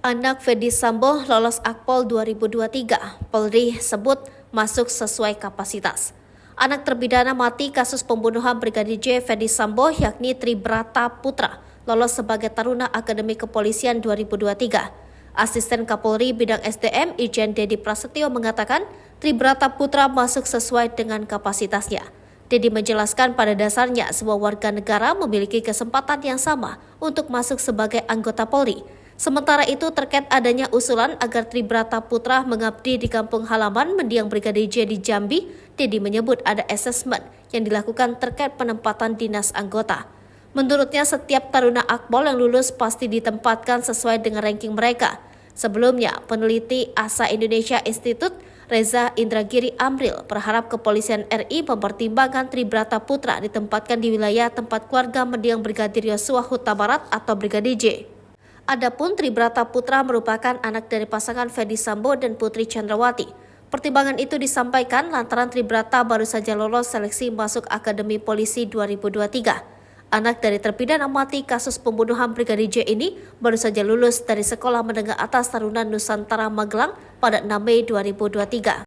Anak Ferdy Sambo lolos Akpol 2023, Polri sebut masuk sesuai kapasitas. Anak terpidana mati kasus pembunuhan Brigadir J. Ferdy Sambo yakni Tribrata Putra lolos sebagai Taruna Akademi Kepolisian 2023. Asisten Kapolri Bidang SDM Irjen Dedi Prasetyo mengatakan Tribrata Putra masuk sesuai dengan kapasitasnya. Dedi menjelaskan pada dasarnya semua warga negara memiliki kesempatan yang sama untuk masuk sebagai anggota Polri. Sementara itu terkait adanya usulan agar Tribrata Putra mengabdi di kampung halaman mendiang Brigadir J di Jambi, Dedi menyebut ada asesmen yang dilakukan terkait penempatan dinas anggota. Menurutnya setiap taruna Akpol yang lulus pasti ditempatkan sesuai dengan ranking mereka. Sebelumnya, peneliti ASA Indonesia Institute Reza Indragiri Amril berharap Kepolisian RI mempertimbangkan Tribrata Putra ditempatkan di wilayah tempat keluarga mendiang Brigadir Yosua Huta Barat atau Brigadir J. Adapun Tribrata Putra merupakan anak dari pasangan Ferdy Sambo dan Putri Chandrawati. Pertimbangan itu disampaikan lantaran Tribrata baru saja lolos seleksi masuk Akademi Polisi 2023. Anak dari terpidana mati kasus pembunuhan Brigadir J ini baru saja lulus dari Sekolah Menengah Atas Taruna Nusantara Magelang pada 6 Mei 2023.